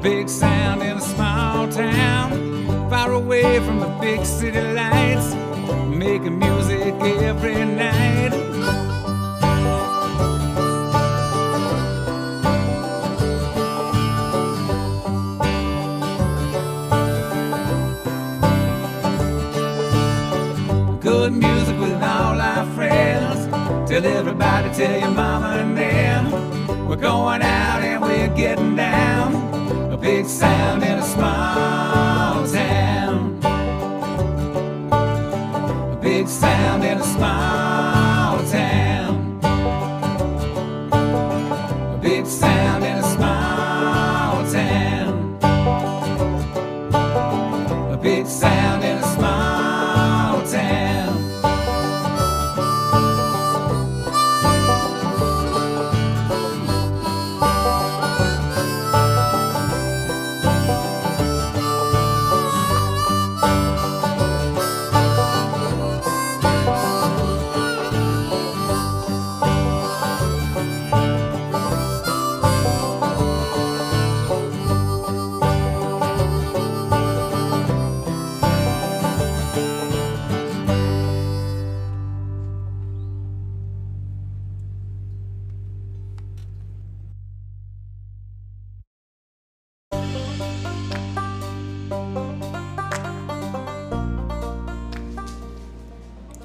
big sound in a small town, far away from the big city lights, making music every night. Good music with all our friends. Tell everybody, tell your mama and them. We're going out and we're getting down. A big sound in a small town. A big sound in a small town. A big sound in a small town. A big sound in a small town.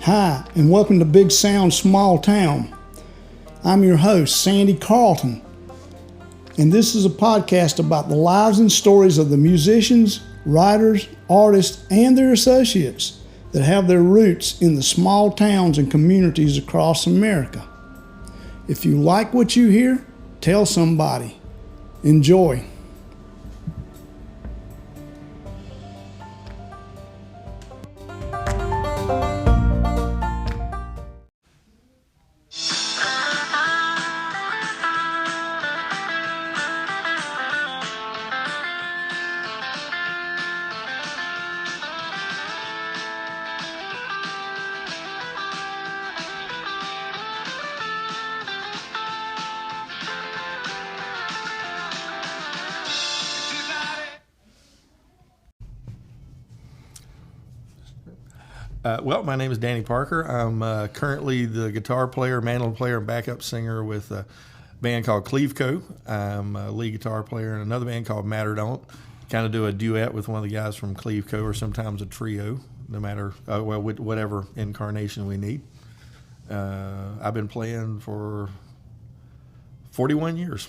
Hi, and welcome to Big Sound Small Town. I'm your host, Sandy Carlton, and this is a podcast about the lives and stories of the musicians, writers, artists, and their associates that have their roots in the small towns and communities across America. If you like what you hear, tell somebody. Enjoy. Well, my name is Danny Parker. I'm currently the guitar player, mandolin player, and backup singer with a band called Cleveco. I'm a lead guitar player in another band called Matter Don't. Kind of do a duet with one of the guys from Cleveco, or sometimes a trio, no matter, whatever incarnation we need. I've been playing for 41 years.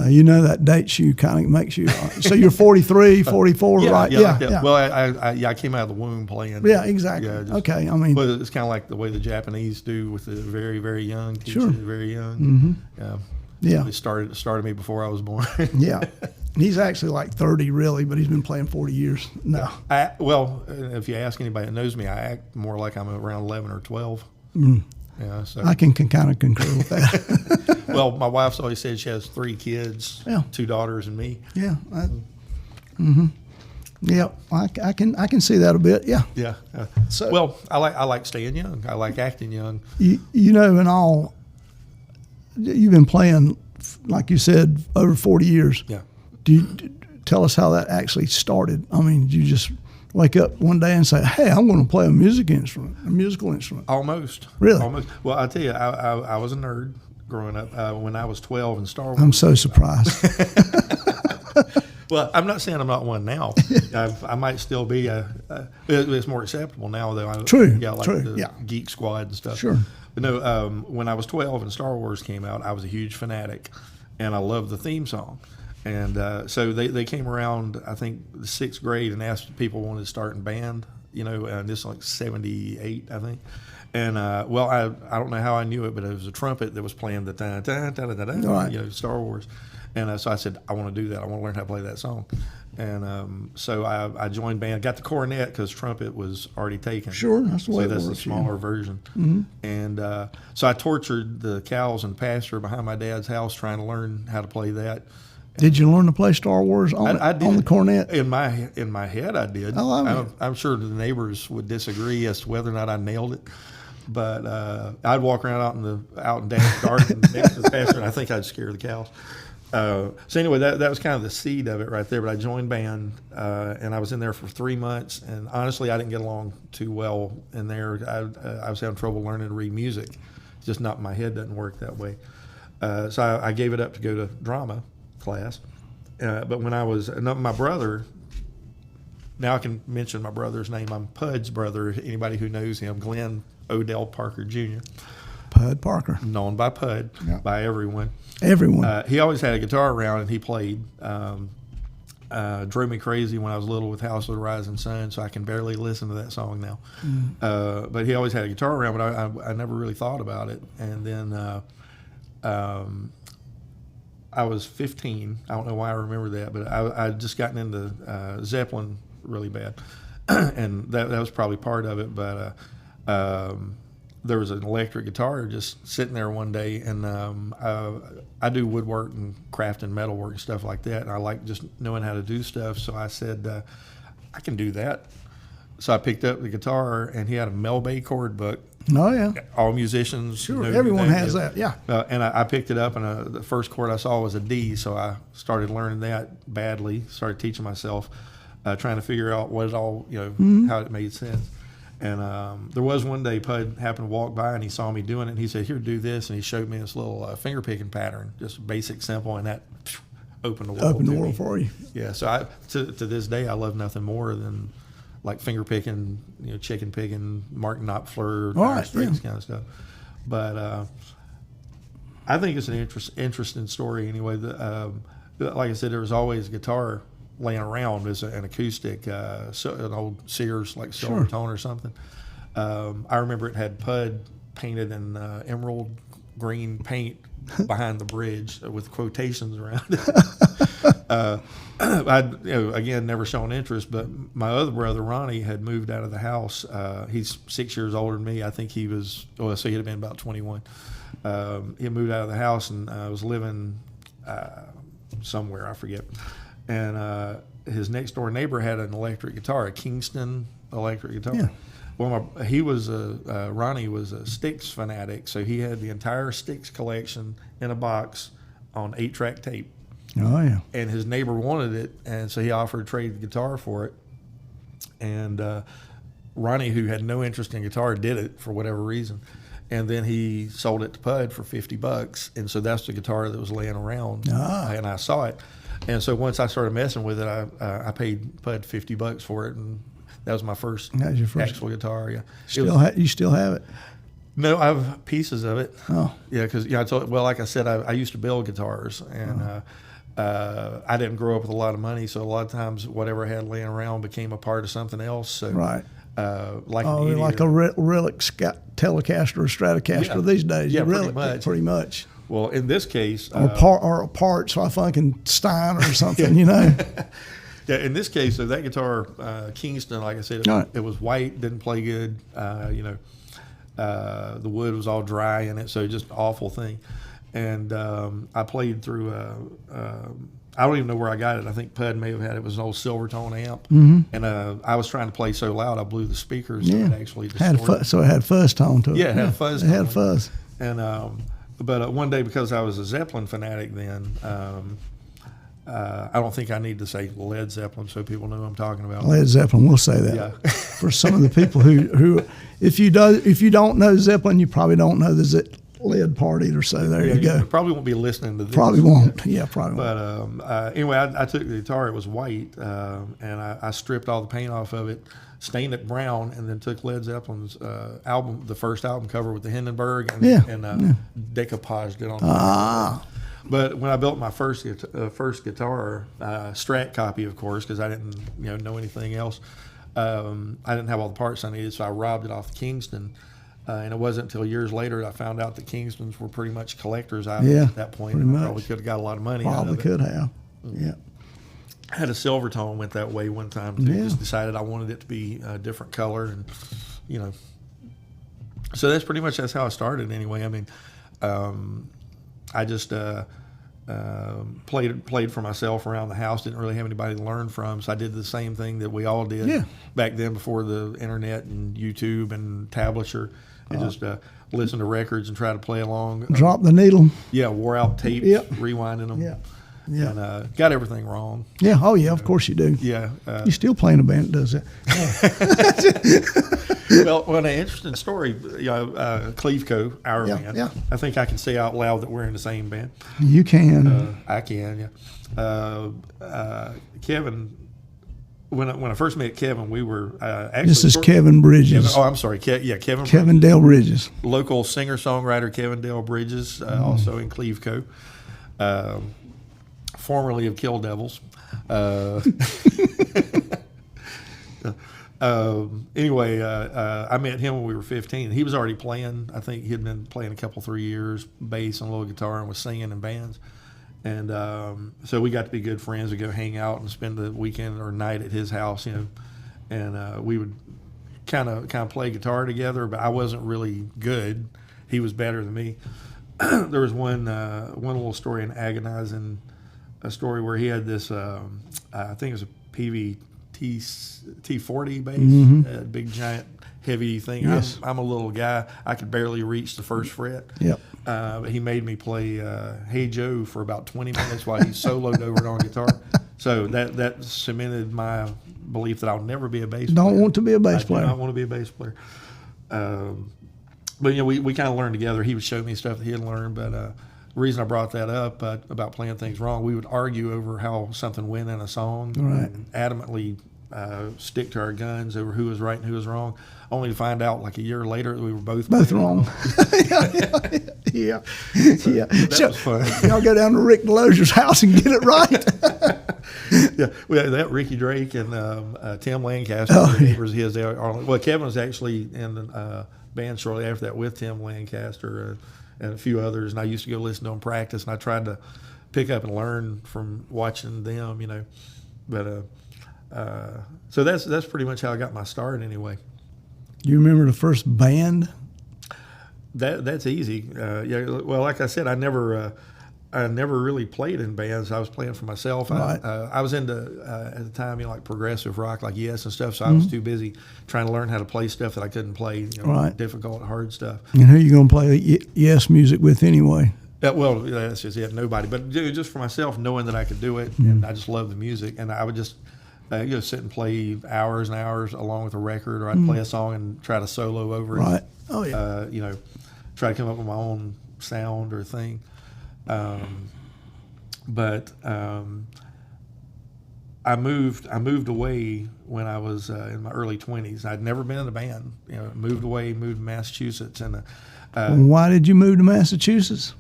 You know that dates you, kind of makes you, so you're 43, 44, right? Yeah. Well, I came out of the womb playing. Yeah, exactly. Yeah, okay, I mean. But it's kind of like the way the Japanese do with the very, very young, teach sure. it very young. Mm-hmm. Yeah. It started me before I was born. Yeah. He's actually like 30 really, but he's been playing 40 years now. Well, if you ask anybody that knows me, I act more like I'm around 11 or 12. Mm. Yeah, so I can kind of concur with that. Well, my wife's always said she has 3 kids, yeah. 2 daughters and me. Yeah. Yeah, I can see that a bit. Yeah. Yeah. So, well, I like staying young. I like acting young. You know, in all, you've been playing, like you said, over 40 years. Yeah. Tell us how that actually started. I mean, did you just wake up one day and say, "Hey, I'm going to play a musical instrument"? Almost. Really? Almost. Well, I tell you, I was a nerd growing up. When I was 12 in Star Wars. I'm so surprised. Well, I'm not saying I'm not one now. I might still be. It's more acceptable now, though. True. Yeah, like true. the Yeah. Geek Squad and stuff. Sure. But no, when I was 12 and Star Wars came out, I was a huge fanatic, and I loved the theme song. And so they came around, I think, the 6th grade and asked if people wanted to start in band, and this is like 78, I think. And, well, I don't know how I knew it, but it was a trumpet that was playing the Right. Star Wars. And so I said, I want to do that. I want to learn how to play that song. And so I joined band. Got the cornet because trumpet was already taken. Sure, that's the way it that's works, the smaller version. Mm-hmm. And so I tortured the cows and pasture behind my dad's house trying to learn how to play that. Did you learn to play Star Wars on the cornet? In my head, I did. Oh, I'm sure the neighbors would disagree as to whether or not I nailed it. But I'd walk around out in Dad's garden next to the pasture, and I think I'd scare the cows. So anyway, that was kind of the seed of it right there. But I joined band, and I was in there for 3 months. And honestly, I didn't get along too well in there. I was having trouble learning to read music. It's just not, my head doesn't work that way. So I gave it up to go to drama class. But when I was, my brother, now I can mention my brother's name. I'm Pud's brother. Anybody who knows him, Glenn Odell Parker Jr. Pud Parker. Known by Pud, by everyone. Everyone. He always had a guitar around, and he played. Drove me crazy when I was little with House of the Rising Sun, so I can barely listen to that song now. But he always had a guitar around, but I never really thought about it. And then I was 15. I don't know why I remember that, but I'd just gotten into Zeppelin really bad. And that was probably part of it. But there was an electric guitar just sitting there one day, and I do woodwork and craft and metalwork and stuff like that, and I like just knowing how to do stuff. So I said, I can do that. So I picked up the guitar, and he had a Mel Bay chord book. Oh, yeah. All musicians. Sure, everyone has that, yeah. And I picked it up, and the first chord I saw was a D, so I started learning that badly, started teaching myself, trying to figure out what it all, how it made sense. And there was one day Pud happened to walk by, and he saw me doing it, and he said, "Here, do this," and he showed me this little finger picking pattern, just basic, simple, and that opened the world. Opened the world for you. Yeah, so to this day, I love nothing more than like finger picking, chicken picking, Mark Knopfler, Dire Straits kind of stuff. But I think it's an interesting story anyway. Like I said, there was always a guitar laying around as an acoustic, an old Sears like silver tone or something. I remember it had Pud painted in emerald green paint behind the bridge with quotations around it. I'd again never shown interest, but my other brother Ronnie had moved out of the house. He's 6 years older than me. I think he was so he'd have been about 21. He moved out of the house and was living somewhere, I forget. And his next door neighbor had an electric guitar, a Kingston electric guitar. Yeah. Well, Ronnie was a Styx fanatic, so he had the entire Styx collection in a box on 8-track tape. Oh, yeah. And his neighbor wanted it, and so he offered to trade the guitar for it. And Ronnie, who had no interest in guitar, did it for whatever reason. And then he sold it to Pud for $50, and so that's the guitar that was laying around, and I saw it. And so once I started messing with it, I paid Pud $50 for it, and that was my first, actual guitar. Yeah, you still have it? No, I have pieces of it. Oh, yeah, because like I said, I used to build guitars, and I didn't grow up with a lot of money, so a lot of times whatever I had laying around became a part of something else. So right. Like a relic Telecaster or Stratocaster these days. Yeah, pretty much. Well, in this case, or a part, so I fucking Stein or something, Yeah, in this case, so that guitar, Kingston, like I said, it was white, didn't play good. The wood was all dry in it, so just an awful thing. And I played through. I don't even know where I got it. I think Pud may have had it. It was an old Silvertone amp, and I was trying to play so loud I blew the speakers. So it actually distorted. So it had fuzz tone to it. Yeah, it had fuzz. It had fuzz. And but one day, because I was a Zeppelin fanatic then, I don't think I need to say Led Zeppelin so people know what I'm talking about. Led Zeppelin, we'll say that. Yeah. For some of the people who if you don't know Zeppelin, you probably don't know the Led part either. So there you go. You probably won't be listening to this. Probably won't. Yeah, probably won't. But anyway, I took the guitar. It was white, and I stripped all the paint off of it, stained it brown, and then took Led Zeppelin's album, the first album cover with the Hindenburg, and decoupaged it on. But when I built my first guitar, Strat copy, of course, because I didn't know anything else. I didn't have all the parts I needed, so I robbed it off the Kingston. And it wasn't until years later that I found out that Kingstons were pretty much collector's items at that point. Pretty much. Probably could have got a lot of money out of it. Probably could have. Yeah. I had a Silvertone went that way one time too. Just decided I wanted it to be a different color, and so that's how I started anyway. I mean, I just played for myself around the house. Didn't really have anybody to learn from, so I did the same thing that we all did back then before the internet and YouTube and tablature. And just listen to records and try to play along. Drop the needle. Yeah, wore out tapes, rewinding them. Yeah. Yeah. And got everything wrong. Yeah. Oh, yeah. Of course you do. Yeah. You still playing a band that does that? Well, an interesting story. Cleveco, our Yeah, band. yeah. I think I can say out loud that we're in the same band. You can. I can, yeah. Kevin, when I first met Kevin, we were actually. This is Kevin Bridges. I'm sorry. Kevin. Kevin Dale Bridges. Local singer-songwriter Kevin Dale Bridges, also in Cleveco, formerly of Kill Devils. Anyway, I met him when we were 15. He was already playing. I think he'd been playing a couple, 3 years, bass and a little guitar, and was singing in bands. And so we got to be good friends. We'd go hang out and spend the weekend or night at his house, and we would kind of play guitar together. But I wasn't really good. He was better than me. There was one little story in Agonizing, a story where he had this. I think it was a PV T40 bass, big giant heavy thing. Yes. I'm a little guy. I could barely reach the first fret. Yep. But he made me play Hey Joe for about 20 minutes while he soloed over it on guitar. So that cemented my belief that I'll never be a bass player. Don't want to be a bass player. I do not want to be a bass player. But we kind of learned together. He would show me stuff that he had learned. But the reason I brought that up about playing things wrong, we would argue over how something went in a song. Right. And adamantly stick to our guns over who was right and who was wrong, only to find out like a year later that we were both wrong. Yeah. That was fun. Y'all go down to Rick Delozier's house and get it right. Yeah, we had that Ricky Drake and Tim Lancaster, neighbors of his. Well, Kevin was actually in the band shortly after that with Tim Lancaster and a few others, and I used to go listen to them practice, and I tried to pick up and learn from watching them, But so that's pretty much how I got my start anyway. Do you remember the first band? That's easy. Well, like I said, I never really played in bands. I was playing for myself. Right. I was into at the time, like progressive rock, like Yes and stuff. So I was too busy trying to learn how to play stuff that I couldn't play. Right. Difficult, hard stuff. And who are you going to play Yes music with anyway? Well, that's just it. Nobody, but just for myself, knowing that I could do it, and I just love the music, and I would just sit and play hours and hours along with a record, or I'd play a song and try to solo over it. Right. Oh yeah. Try to come up with my own sound or thing. But I moved away when I was in my early 20s. I'd never been in a band. Moved to Massachusetts, and why did you move to Massachusetts?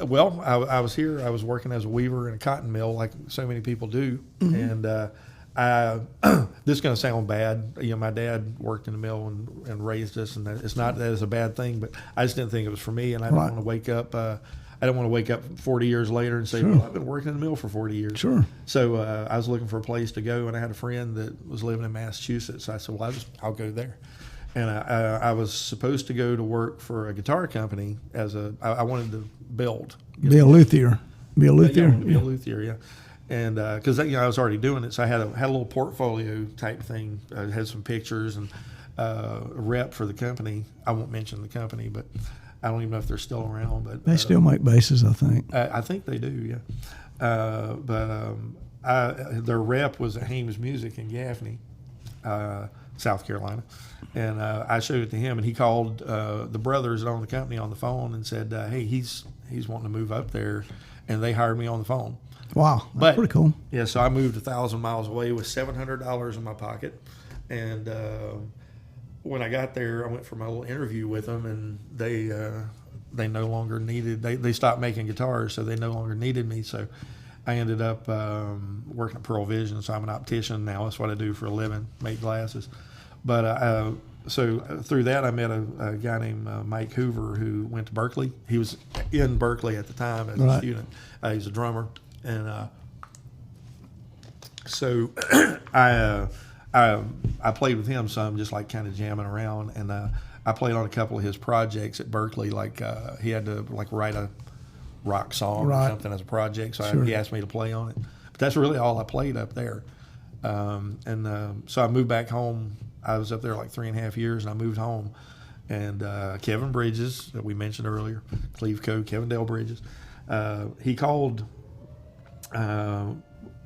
Well, I was here. I was working as a weaver in a cotton mill, like so many people do, and this is going to sound bad. My dad worked in the mill and raised us, and it's not that it's a bad thing, but I just didn't think it was for me, and I didn't want to wake up. I didn't want to wake up 40 years later and say, well, I've been working in the mill for 40 years. Sure. So I was looking for a place to go, and I had a friend that was living in Massachusetts. So I said, well, I'll go there. And I was supposed to go to work for a guitar company I wanted to build. Be a Luthieer. Be a Luthieer, yeah. And because I was already doing it, so I had a little portfolio type thing. I had some pictures and a rep for the company. I won't mention the company, but I don't even know if they're still around. But they still make basses, I think. I think they do, yeah. Their rep was at Hames Music in Gaffney, South Carolina, and I showed it to him, and he called the brothers that own the company on the phone and said, "Hey, he's wanting to move up there," and they hired me on the phone. Wow, that's pretty cool. Yeah, so I moved 1,000 miles away with $700 in my pocket, and when I got there, I went for my little interview with them, and they no longer needed. They stopped making guitars, so they no longer needed me. So I ended up working at Pearl Vision. So I'm an optician now. That's what I do for a living, make glasses. But so through that, I met a guy named Mike Hoover who went to Berkeley. He was in Berkeley at the time as a student. He was a drummer, and so I played with him some, just like kind of jamming around, and I played on a couple of his projects at Berkeley. Like he had to write a rock song or something as a project, so he asked me to play on it. But that's really all I played up there. So I moved back home. I was up there like 3.5 years, and I moved home. And Kevin Bridges, that we mentioned earlier, Cleveco, Kevin Dale Bridges, he called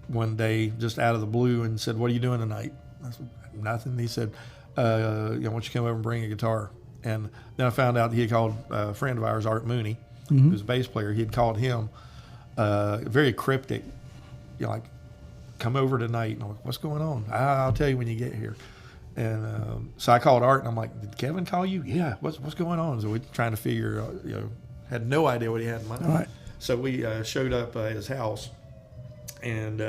one day just out of the blue and said, "What are you doing tonight?" I said, "Nothing." He said, "Why don't you come over and bring a guitar?" And then I found out he had called a friend of ours, Art Mooney, who's a bass player. He had called him, very cryptic, like, "Come over tonight." And I'm like, "What's going on?" "I'll tell you when you get here." And so I called Art, and I'm like, "Did Kevin call you?" "Yeah." What's going on?" So we're trying to figure, had no idea what he had in mind. All right. So we showed up at his house, and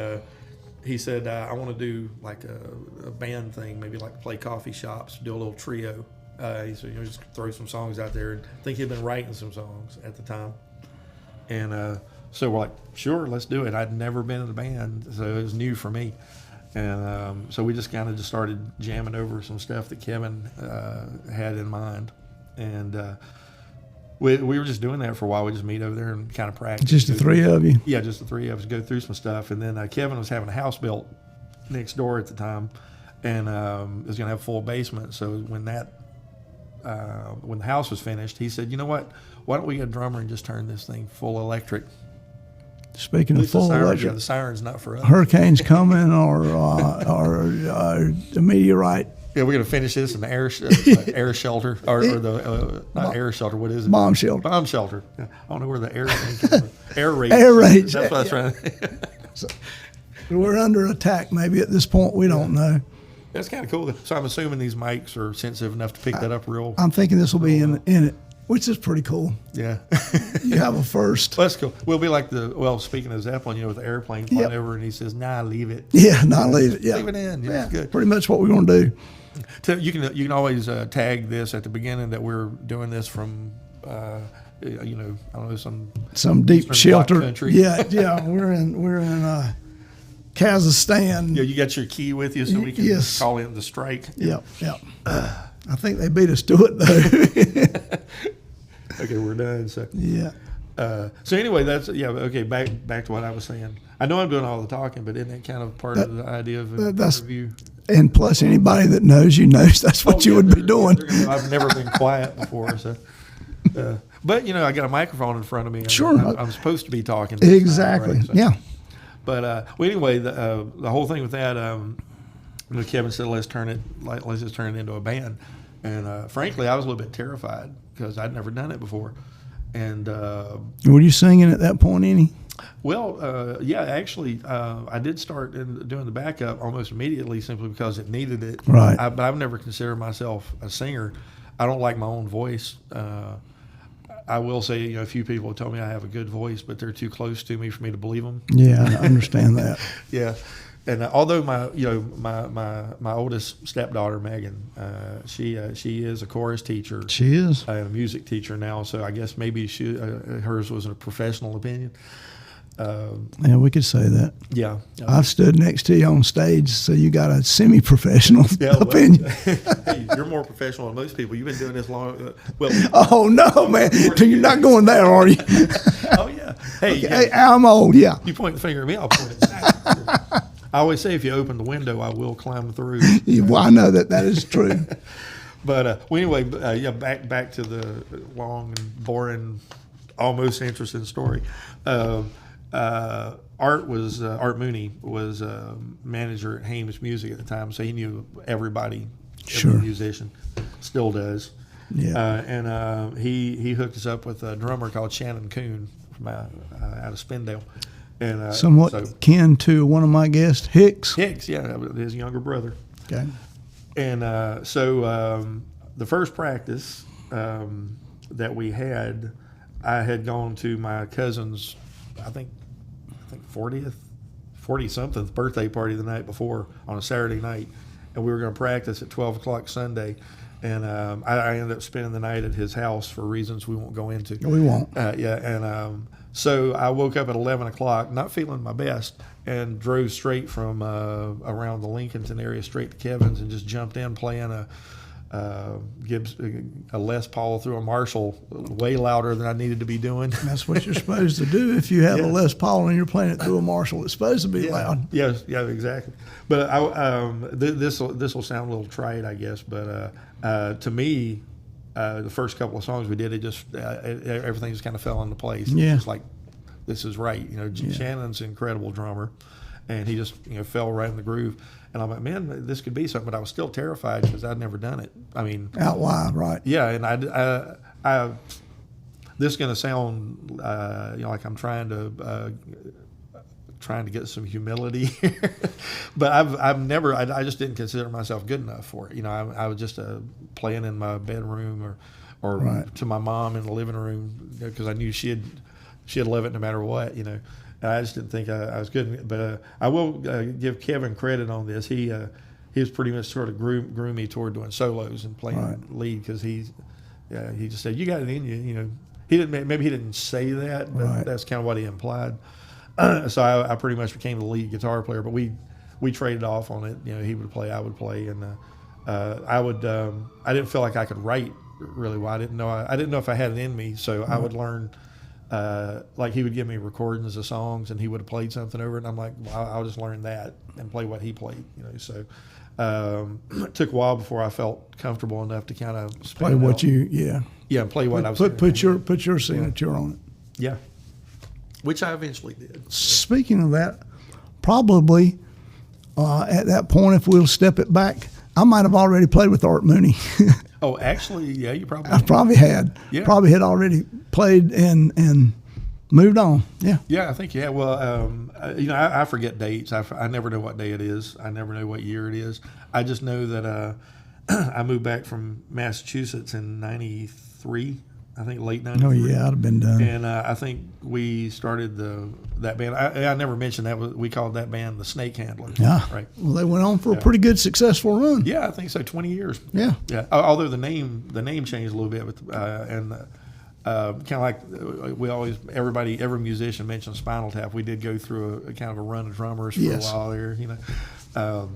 he said, "I want to do like a band thing, maybe like play coffee shops, do a little trio." He said, "Just throw some songs out there." And I think he'd been writing some songs at the time. And so we're like, "Sure, let's do it." I'd never been in a band, so it was new for me. And so we just kind of just started jamming over some stuff that Kevin had in mind. And we were just doing that for a while. We just meet over there and kind of practice. Just the three of you? Yeah, just the three of us, go through some stuff. And then Kevin was having a house built next door at the time, and was going to have a full basement. So when the house was finished, he said, "You know what? Why don't we get a drummer and just turn this thing full electric?" Speaking of full electric, yeah, the siren's not for us. Hurricanes coming or a meteorite. Yeah, we're going to finish this in the air shelter, or the not air shelter. What is it? Bomb shelter. Bomb shelter. Yeah, I don't know where the air came from. Air raid. Air raid. That's what I was trying to. So, we're under attack. Maybe at this point we don't know. That's kind of cool. So I'm assuming these mics are sensitive enough to pick that up real. I'm thinking this will be in it, which is pretty cool. Yeah. You have a first. Well, that's cool. We'll be like speaking of Zeppelin, with the airplane flying over, and he says, "Nah, leave it." Yeah, not leave it. Yeah, leave it in. Yeah, it's good. Pretty much what we're going to do. So you can always tag this at the beginning that we're doing this from I don't know, some deep Eastern shelter. Bloc country. Yeah. We're in Kazakhstan. Yeah, you got your key with you, so we can call in the strike. Yep. I think they beat us to it though. Okay, we're done. So yeah. So anyway, okay. Back to what I was saying. I know I'm doing all the talking, but isn't that kind of part of the idea of an interview? And plus, anybody that knows you knows that's what you would be doing. I've never been quiet before, so. But I got a microphone in front of me. Sure, I'm supposed to be talking. Exactly. Right? So, yeah. But anyway, the whole thing with that, Kevin said, let's just turn it into a band. And frankly, I was a little bit terrified because I'd never done it before. And were you singing at that point, any? Well, yeah, actually, I did start doing the backup almost immediately simply because it needed it. Right. But I've never considered myself a singer. I don't like my own voice. I will say, a few people have told me I have a good voice, but they're too close to me for me to believe them. Yeah, I understand that. Yeah. And although my oldest stepdaughter Megan, she is a chorus teacher. She is and a music teacher now. So I guess maybe hers was a professional opinion. Yeah, we could say that. Yeah, I've stood next to you on stage, so you got a semi-professional opinion. Hey, you're more professional than most people. You've been doing this long. Oh no, man! You're not going there, are you? Oh yeah. Hey, okay. Hey, I'm old. Yeah. You point the finger at me, I'll point it back. I always say, if you open the window, I will climb through. Well, I know that is true. But anyway, back to the long and boring, almost interesting story. Art Mooney was manager at Hames Music at the time, so he knew everybody, every musician, still does. Yeah. And he hooked us up with a drummer called Shannon Coon from out of Spindale. And somewhat kin to one of my guests, Hicks. Hicks, yeah, his younger brother. Okay. And so the first practice that we had, I had gone to my cousin's, I think 40-something birthday party the night before on a Saturday night, and we were going to practice at 12 o'clock Sunday. And I ended up spending the night at his house for reasons we won't go into. We won't. Yeah, and so I woke up at 11 o'clock, not feeling my best, and drove straight from around the Lincolnton area straight to Kevin's and just jumped in playing a Les Paul through a Marshall way louder than I needed to be doing. That's what you're supposed to do if you have a Les Paul and you're playing it through a Marshall. It's supposed to be loud. Yeah, exactly. But this will sound a little trite, I guess, but to me, the first couple of songs we did, it just everything just kind of fell into place. Yeah. It was like this is right. Shannon's an incredible drummer, and he just fell right in the groove. And I'm like, man, this could be something. But I was still terrified because I'd never done it. I mean, out live, right? Yeah, and I this is going to sound like I'm trying to get some humility here, but I've never. I just didn't consider myself good enough for it. I was just playing in my bedroom or right. to my mom in the living room because I knew she'd love it no matter what. I just didn't think I was good. But I will give Kevin credit on this. He was pretty much sort of grew me toward doing solos and playing right. lead because he just said, you got it in you. He didn't say that, but right. that's kind of what he implied. So I pretty much became the lead guitar player, but we traded off on it. He would play, I would play, and I didn't feel like I could write really well. I didn't know if I had it in me, so right. I would learn. Like he would give me recordings of songs, and he would have played something over it, and I'm like, well, I'll just learn that and play what he played. So it took a while before I felt comfortable enough to kind of play what you play what I was put your signature on it. Yeah. Which I eventually did. Speaking of that, probably at that point, if we'll step it back, I might have already played with Art Mooney. Oh, actually, yeah, you probably. I probably had. Yeah. Probably had already played and moved on. Yeah. Yeah, I think you had. Well, I forget dates. I never know what day it is. I never know what year it is. I just know that I moved back from Massachusetts in '93. I think late 93. Oh, yeah, I'd have been done. And I think we started that band. I never mentioned that. We called that band the Snake Handlers. Yeah. Right. Well, they went on for a pretty good, successful run. Yeah, I think so. 20 years. Yeah. Yeah. Although the name changed a little bit, kind of like every musician mentions Spinal Tap. We did go through a kind of a run of drummers for a while there, but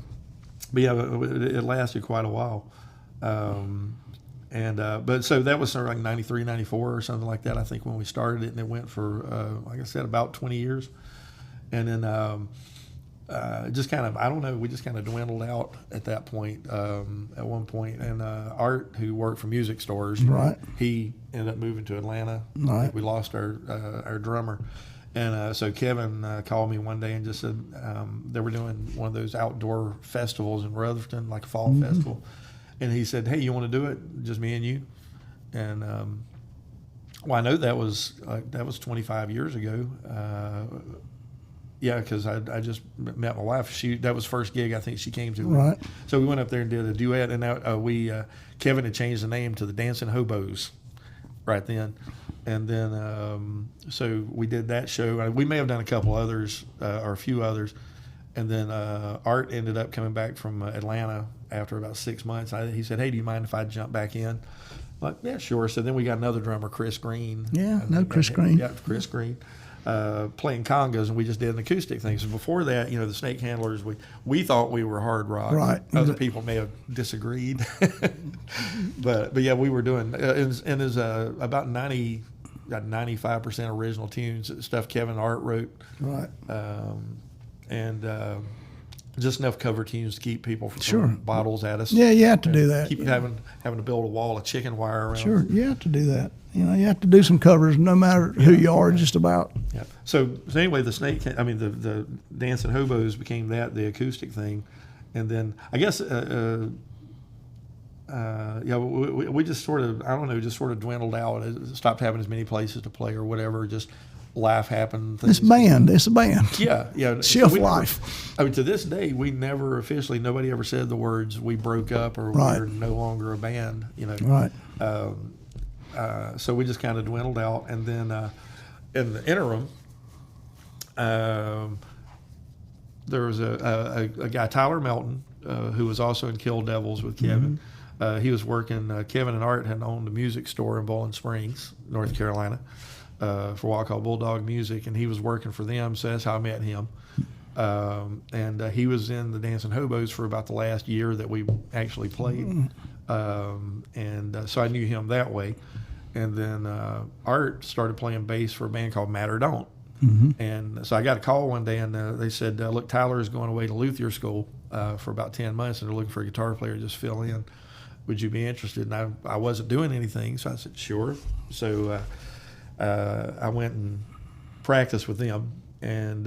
yeah, it lasted quite a while. But so that was sort of like 93, 94 or something like that, I think, when we started it, and it went for, like I said, about 20 years. And then just kind of, I don't know, we just kind of dwindled out at that point, at one point. And Art, who worked for music stores, right. He ended up moving to Atlanta. Right. We lost our drummer. And so Kevin called me one day and just said they were doing one of those outdoor festivals in Rutherford, like a fall mm-hmm. festival. And he said, hey, you want to do it? Just me and you? And, I know that was 25 years ago. Yeah, because I just met my wife. That was the first gig I think she came to. Right. So we went up there and did a duet, and Kevin had changed the name to the Dancing Hobos right then. And then, so we did that show. We may have done a couple others, or a few others. And then Art ended up coming back from Atlanta after about 6 months. He said, hey, do you mind if I jump back in? I'm like, yeah, sure. So then we got another drummer, Chris Green. Yeah, Chris Green. Yeah, Chris Green, playing congas, and we just did an acoustic thing. So before that, the Snake Handlers, we thought we were hard rock. Right. Other people may have disagreed. but yeah, we were doing, and there's about 95% original tunes, stuff Kevin and Art wrote. Right. And just enough cover tunes to keep people from throwing bottles at us. Yeah, you have to do that. Keep having to build a wall of chicken wire around. Sure, you have to do that. You have to do some covers, no matter who you are, just about. Yeah. So anyway, the Dancing Hobos became the acoustic thing, and then I guess we just sort of dwindled out. Stopped having as many places to play or whatever. Just life happened. It's a band. Yeah. Shelf life. To this day, we never officially, nobody ever said the words "we broke up" or "we're no longer a band." Right. So we just kind of dwindled out, and then in the interim, there was a guy, Tyler Melton, who was also in Kill Devils with Kevin. Mm-hmm. He was working. Kevin and Art had owned a music store in Bowling Springs, North Carolina, for a while called Bulldog Music, and he was working for them. So that's how I met him. And he was in the Dancing Hobos for about the last year that we actually played. So I knew him that way. And then Art started playing bass for a band called Matter Don't. Mm-hmm. And so I got a call one day, and they said, look, Tyler is going away to Luthieer school for about 10 months, and they're looking for a guitar player to just fill in. Would you be interested? And I wasn't doing anything, so I said, sure. So I went and practice with them, and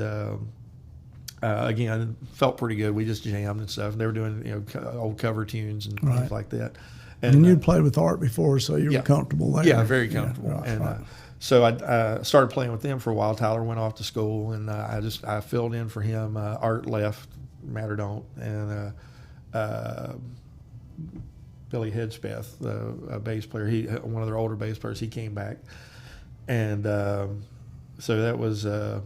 again, felt pretty good. We just jammed and stuff. They were doing old cover tunes and things like that. And you'd played with Art before, so you were comfortable there. Yeah, very comfortable. So I started playing with them for a while. Tyler went off to school, and I filled in for him. Art left, Matter Don't, and Billy Hedgepeth, the bass player, one of their older bass players, he came back, and so that was a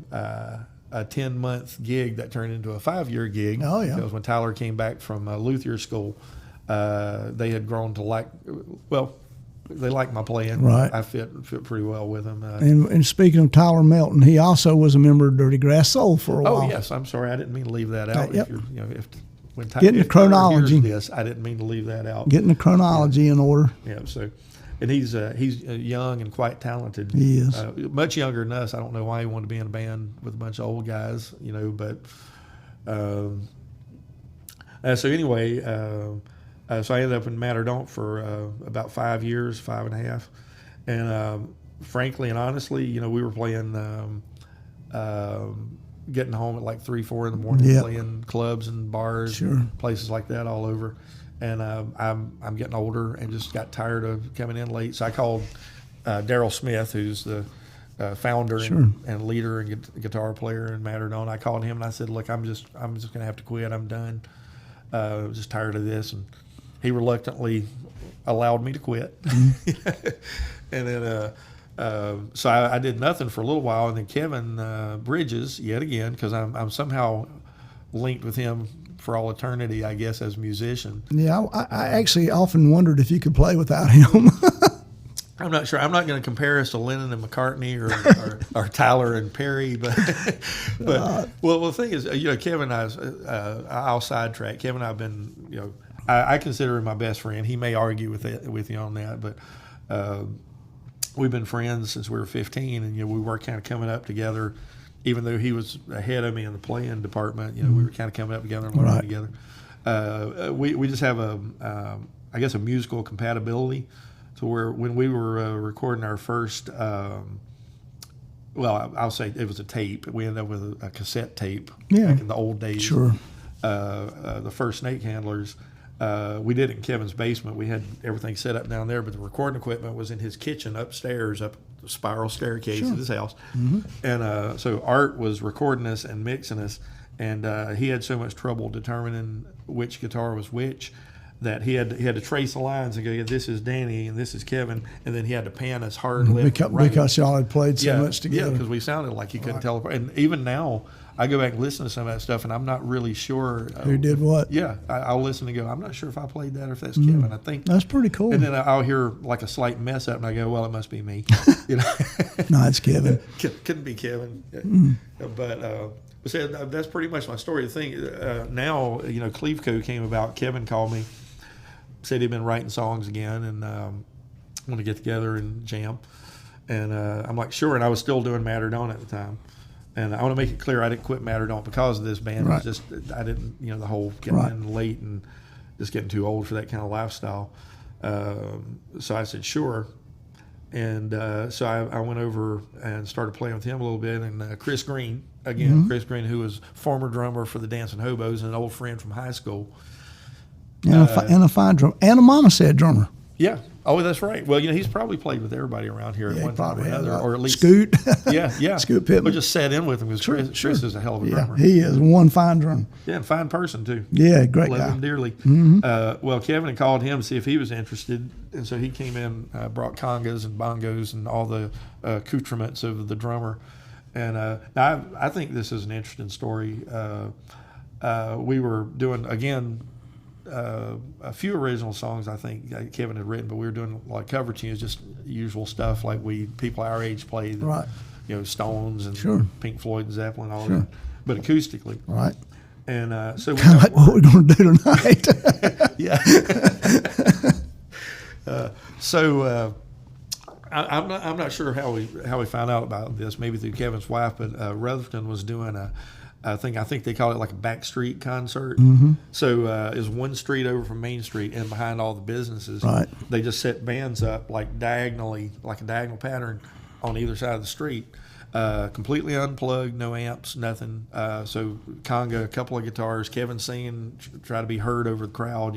10-month gig that turned into a 5-year gig. Oh yeah! Because when Tyler came back from Luthieer school, they had grown to like, well, they liked my playing. Right. I fit pretty well with them. And speaking of Tyler Melton, he also was a member of Dirty Grass Soul for a while. Oh yes, I'm sorry, I didn't mean to leave that out. Yep. When Getting the chronology. This, I didn't mean to leave that out. Getting the chronology in order. Yeah. So, and he's young and quite talented. He is much younger than us. I don't know why he wanted to be in a band with a bunch of old guys, but. So anyway, so I ended up in Matter Don't for about 5 years, 5.5, and frankly and honestly, we were playing. Getting home at like 3, 4 in the morning, playing clubs and bars, places like that all over. And I'm getting older and just got tired of coming in late. So I called Daryl Smith, who's the founder and leader and guitar player in Matter Don't. I called him and I said, "Look, I'm just gonna have to quit. I'm done. Just tired of this." And he reluctantly allowed me to quit. And then. So I did nothing for a little while, and then Kevin Bridges, yet again, because I'm somehow linked with him for all eternity, I guess, as a musician. Yeah, I actually often wondered if you could play without him. I'm not sure. I'm not going to compare us to Lennon and McCartney or Tyler and Perry, but well, the thing is, Kevin and I'll sidetrack. Kevin and I've been, I consider him my best friend. He may argue with you on that, but. We've been friends since we were 15, and we were kind of coming up together. Even though he was ahead of me in the playing department, we were kind of coming up together and learning together. We just have I guess a musical compatibility, to where when we were recording our first, I'll say it was a tape. We ended up with a cassette tape back in the old days. Sure. The first Snake Handlers. We did it in Kevin's basement. We had everything set up down there, but the recording equipment was in his kitchen upstairs, up the spiral staircase of his house. Mm-hmm. And so Art was recording us and mixing us, and he had so much trouble determining which guitar was which that he had to trace the lines and go, yeah, this is Danny and this is Kevin, and then he had to pan us hard left and right. Because y'all had played so much together. Yeah, because we sounded like you couldn't tell apart. And even now, I go back and listen to some of that stuff, and I'm not really sure who did what. Yeah, I'll listen and go, I'm not sure if I played that or if that's Kevin. I think that's pretty cool. And then I'll hear like a slight mess up, and I go, well, it must be me. No, it's Kevin. Couldn't be Kevin. But so that's pretty much my story. The thing now, Cleveco came about. Kevin called me, said he'd been writing songs again, and want to get together and jam. And I'm like, sure. And I was still doing Matter Don't at the time. And I want to make it clear, I didn't quit Matter Don't because of this band. Right. It was just, I didn't, the whole getting in late and just getting too old for that kind of lifestyle. So I said, sure. And so I went over and started playing with him a little bit. And Chris Green, Chris Green, who was former drummer for the Dancing Hobos and an old friend from high school. And a fine drummer. And a Mama Said drummer. Yeah. Oh, that's right. Well, he's probably played with everybody around here at one time or another, or at least Scoot. Yeah. Scoot Pittman. We just sat in with him because Chris is a hell of a drummer. He is one fine drummer. Yeah, and fine person too. Yeah, great guy. Love him dearly. Mm-hmm. Well, Kevin called him to see if he was interested, and so he came in, brought congas and bongos and all the accoutrements of the drummer. And now I think this is an interesting story. We were doing a few original songs I think Kevin had written, but we were doing like cover tunes, just usual stuff like people our age play, Stones and Pink Floyd and Zeppelin, all that, but acoustically. Right. And so kind of like what we're going to do tonight. Yeah. I'm not sure how we found out about this. Maybe through Kevin's wife, but Rutherford was doing I think they call it like a backstreet concert. Mm-hmm. So is one street over from Main Street, and behind all the businesses, they just set bands up like diagonally, like a diagonal pattern on either side of the street. completely unplugged, no amps, nothing. So conga, a couple of guitars, Kevin singing, try to be heard over the crowd,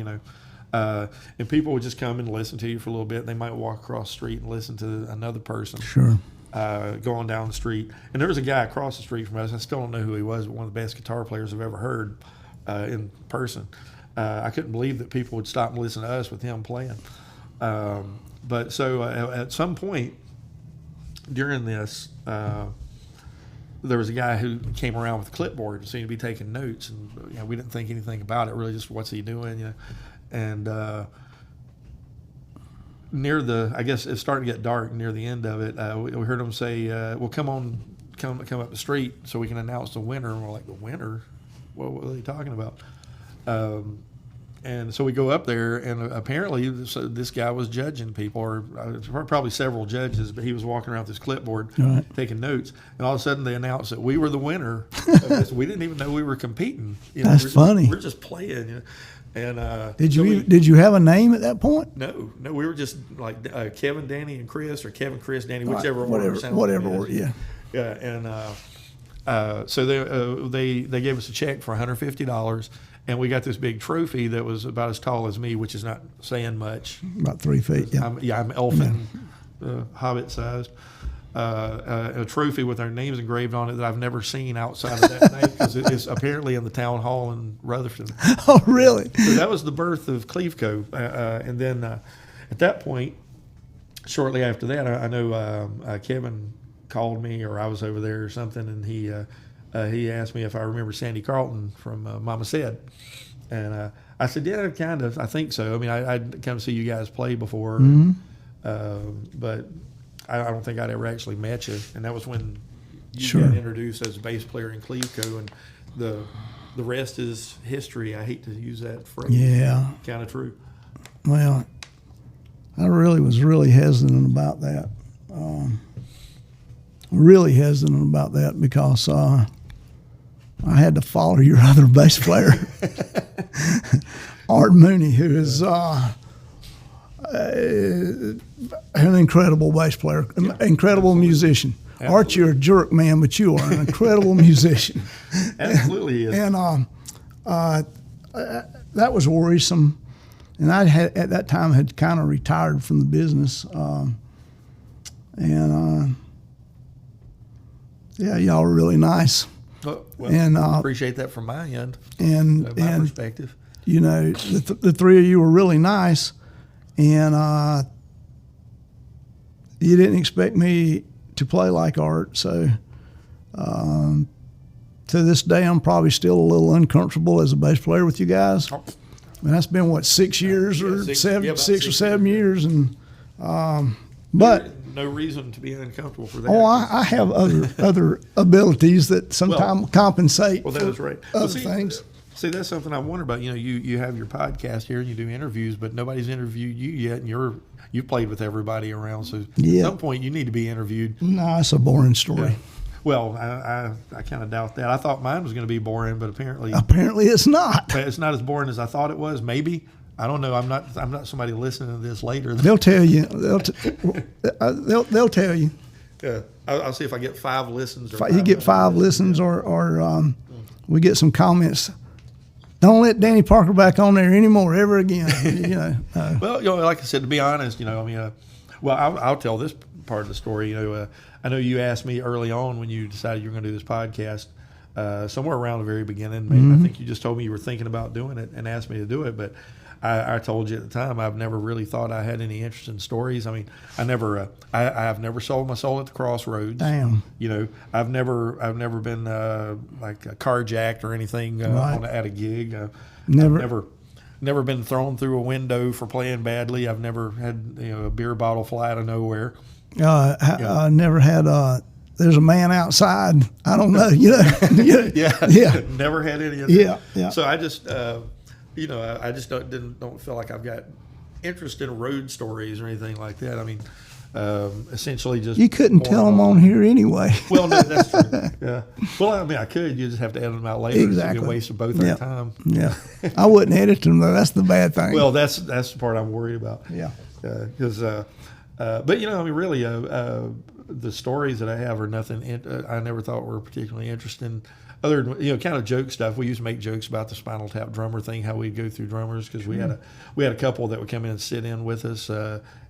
and people would just come and listen to you for a little bit. They might walk across the street and listen to another person. Sure. Going down the street. And there was a guy across the street from us. I still don't know who he was, but one of the best guitar players I've ever heard in person. I couldn't believe that people would stop and listen to us with him playing. But so at some point during this, there was a guy who came around with a clipboard and seemed to be taking notes, and we didn't think anything about it really. Just what's he doing, And near I guess it's starting to get dark near the end of it. We heard him say, "Well, come up the street so we can announce the winner." And we're like, "The winner? What are they talking about?" And so we go up there, and apparently this guy was judging people, or probably several judges, but he was walking around with his clipboard taking notes. And all of a sudden they announced that we were the winner of this. We didn't even know we were competing. That's funny. We're just playing. And did you have a name at that point? No, we were just like Kevin, Danny, and Chris, or Kevin, Chris, Danny, whichever order. Yeah. Yeah, and so they gave us a check for $150. And we got this big trophy that was about as tall as me, which is not saying much. About 3 feet, yeah. I'm elfin, hobbit-sized. A trophy with our names engraved on it that I've never seen outside of that name, because it's apparently in the town hall in Rutherford. Oh, really? So that was the birth of Cleveco. And then at that point, shortly after that, I know Kevin called me, or I was over there or something, and he asked me if I remember Sandy Carlton from Mama Said. And I said, yeah, kind of. I think so. I mean, I'd come see you guys play before, but I don't think I'd ever actually met you. And that was when you got introduced as a bass player in Cleveco, and the rest is history. I hate to use that phrase. Yeah. Kind of true. Well, I was really hesitant about that. Really hesitant about that because I had to follow your other bass player, Art Mooney, who is an incredible bass player, incredible musician. Absolutely. Art, you're a jerk, man, but you are an incredible musician. Absolutely is. And that was worrisome. And I had at that time had kind of retired from the business, yeah, y'all were really nice. Well, and appreciate that from my end. And my perspective. You know, the three of you were really nice, and you didn't expect me to play like Art. So to this day, I'm probably still a little uncomfortable as a bass player with you guys. Oh. And that's been what, 6 years or six or 7 years, and but. No reason to be uncomfortable for that. Oh, I have other abilities that sometimes compensate. Well, that is right. Other things. See, that's something I wonder about. You know, you have your podcast here and you do interviews, but nobody's interviewed you yet, and you've played with everybody around. So at some point, you need to be interviewed. No, it's a boring story. Yeah. Well, I kind of doubt that. I thought mine was going to be boring, but apparently it's not. It's not as boring as I thought it was. Maybe. I don't know. I'm not somebody listening to this later. They'll tell you. They'll tell you. Yeah, I'll see if I get 5 listens. Or you get 5 listens, or we get some comments. Don't let Danny Parker back on there anymore, ever again. Well, like I said, to be honest, I'll tell this part of the story. I know you asked me early on when you decided you were going to do this podcast. Somewhere around the very beginning, maybe. I think you just told me you were thinking about doing it and asked me to do it, but I told you at the time I've never really thought I had any interest in stories. I mean, I've never sold my soul at the crossroads. Damn. I've never been like carjacked or anything at a gig. I've never been thrown through a window for playing badly. I've never had a beer bottle fly out of nowhere. I never had there's a man outside. I don't know. Yeah. Never had any of that. Yeah. So I just, I just don't feel like I've got interest in road stories or anything like that. I mean, essentially just. You couldn't tell them on here anyway. Well, no, that's true. Yeah. Well, I mean, I could. You just have to edit them out later. Exactly. So you can waste both our time. Yeah. I wouldn't edit them though. That's the bad thing. Well, that's the part I'm worried about. Yeah. Because, but I mean, really, the stories that I have are nothing I never thought were particularly interesting. Other than kind of joke stuff. We used to make jokes about the Spinal Tap drummer thing, how we'd go through drummers, because we had a couple that would come in and sit in with us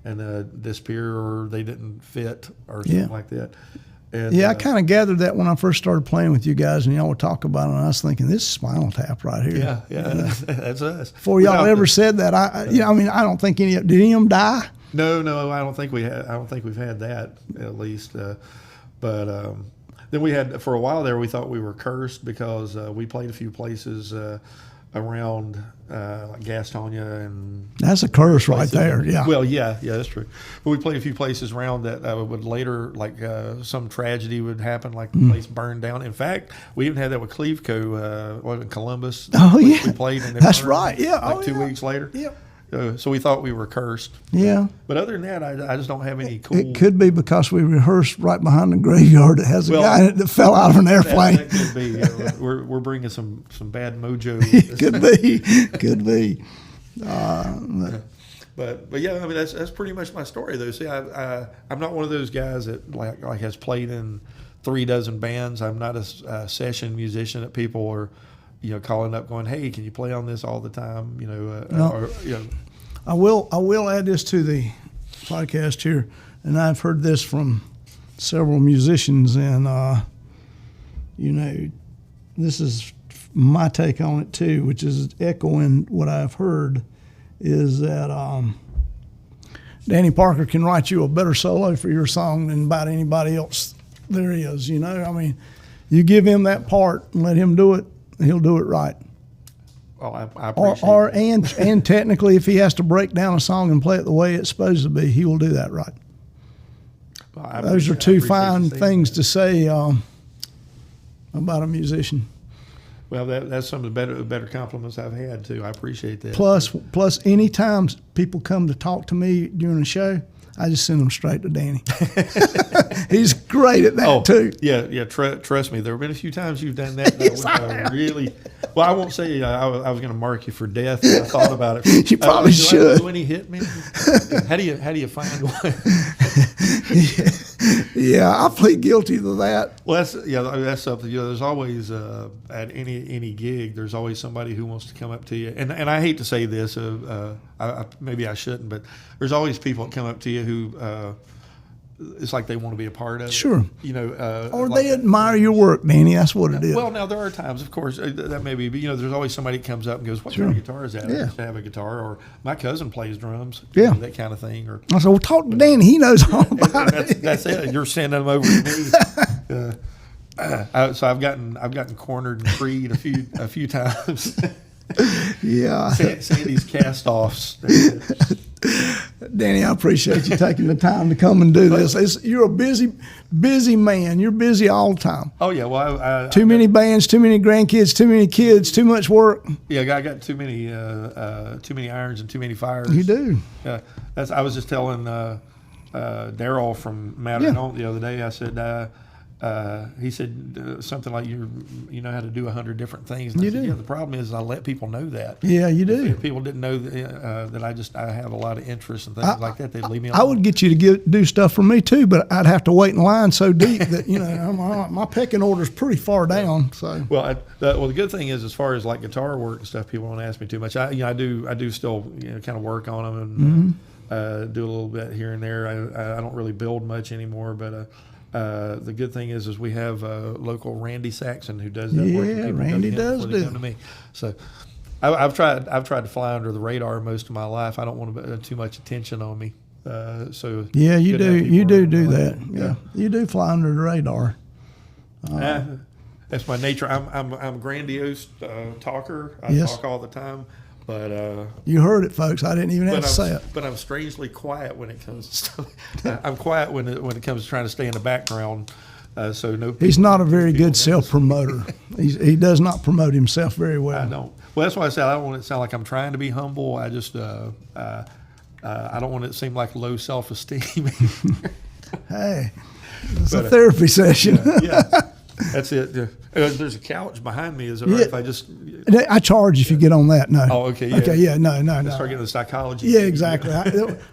and disappear, or they didn't fit or something like that. And, I kind of gathered that when I first started playing with you guys, and y'all would talk about it, and I was thinking, this is Spinal Tap right here. Yeah, that's us. Before y'all ever said that, I don't think did any of them die? No, I don't think we've had that, at least. But then we had, for a while there, we thought we were cursed because we played a few places around like Gastonia, and that's a curse right there. Yeah. Well, yeah, that's true. But we played a few places around that would later, like some tragedy would happen, like the place burned down. In fact, we even had that with Cleveco, in Columbus. Oh, yeah. We played, and that's right. Yeah. Like 2 weeks later. Yep. So we thought we were cursed. Yeah. But other than that, I just don't have any cool. It could be because we rehearsed right behind the graveyard that has a guy in it that fell out of an airplane. That could be. We're bringing some bad mojo. Could be. But yeah, I mean that's pretty much my story though. See, I'm not one of those guys that like has played in 36 bands. I'm not a session musician that people are, calling up going, hey, can you play on this all the time? No. I will add this to the podcast here, and I've heard this from several musicians, and this is my take on it too, which is echoing what I've heard, is that Danny Parker can write you a better solo for your song than about anybody else there is. I mean, you give him that part and let him do it, he'll do it right. Well, I appreciate that. And technically, if he has to break down a song and play it the way it's supposed to be, he will do that right. Well, those are two fine things to say about a musician. Well, that's some of the better compliments I've had too. I appreciate that. Plus, anytime people come to talk to me during the show, I just send them straight to Danny. He's great at that too. Yeah. Trust me, there have been a few times you've done that. That really. Well, I won't say I was going to mark you for death. I thought about it. You probably should. When he hit me, how do you find one? Yeah, I plead guilty to that. Well, that's something. There's always at any gig, there's always somebody who wants to come up to you, and I hate to say this, maybe I shouldn't, but there's always people that come up to you who it's like they want to be a part of it. Sure. Or they admire your work, Danny. That's what it is. Well, now there are times, of course, that may be, but there's always somebody that comes up and goes, "What kind of guitar is that?" I used to have a guitar, or my cousin plays drums. Yeah. That kind of thing. Or I said, well, talk to Danny. He knows all about it. That's it. You're sending them over to me. So I've gotten cornered and freed a few times. Yeah. Sandy's cast-offs. Danny, I appreciate you taking the time to come and do this. You're a busy man. You're busy all the time. Oh, yeah. Well, too many bands, too many grandkids, too many kids, too much work. Yeah, I got too many irons and too many fires. You do. I was just telling Daryl from Mandolinist the other day. I said, he said something like, you know how to do 100 different things. And I said, yeah, the problem is I let people know that. Yeah, you do. If people didn't know that I have a lot of interest and things like that, they'd leave me alone. I would get you to do stuff for me too, but I'd have to wait in line so deep that my pecking order's pretty far down. So the good thing is, as far as like guitar work and stuff, people don't ask me too much. I do still kind of work on them and do a little bit here and there. I don't really build much anymore, but. The good thing is we have local Randy Saxon who does that work. Yeah, Randy does do. Come to me. So I've tried to fly under the radar most of my life. I don't want to too much attention on me. So yeah, you do that. Yeah, you do fly under the radar. That's my nature. I'm a grandiose talker. I talk all the time. But you heard it, folks. I didn't even have to say it. But I'm strangely quiet when it comes to stuff. I'm quiet when it comes to trying to stay in the background. He's not a very good self-promoter. He does not promote himself very well. I don't. Well, that's why I said I don't want it to sound like I'm trying to be humble. I just I don't want it to seem like low self-esteem. Hey, it's a therapy session. Yeah. That's it. Yeah. There's a couch behind me. Is it right if I just? I charge if you get on that. No. Oh, okay. Yeah. Okay. Yeah. No. Start getting the psychology. Yeah. Exactly.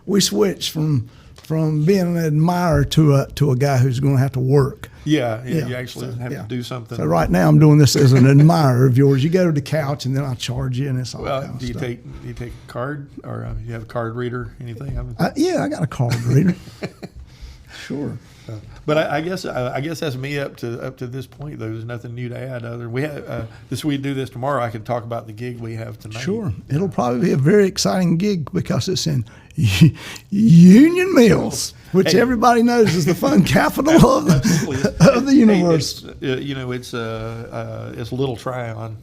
We switched from from being an admirer to a guy who's going to have to work. Yeah, you actually have to do something. So right now I'm doing this as an admirer of yours. You go to the couch and then I charge you, and it's all. Well, do you take a card, or you have a card reader? Anything? Yeah, I got a card reader. Sure. But I guess that's me up to this point. Though there's nothing new to add. Other we have we do this tomorrow. I could talk about the gig we have tonight. Sure, it'll probably be a very exciting gig because it's in Union Mills, which everybody knows is the fun capital of the universe. Hey, it's Little Tryon.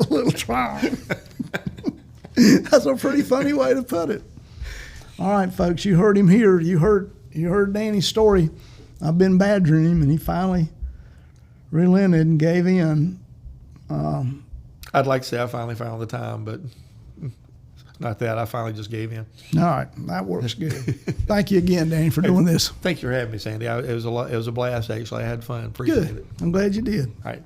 Little Tryon. That's a pretty funny way to put it. All right, folks, you heard him here. You heard Danny's story. I've been badgering him, and he finally relented and gave in. I'd like to say I finally found the time, but not that. I finally just gave in. All right, that works good. Thank you again, Danny, for doing this. Thank you for having me, Sandy. It was a blast, actually. I had fun. Appreciate it. I'm glad you did. All right.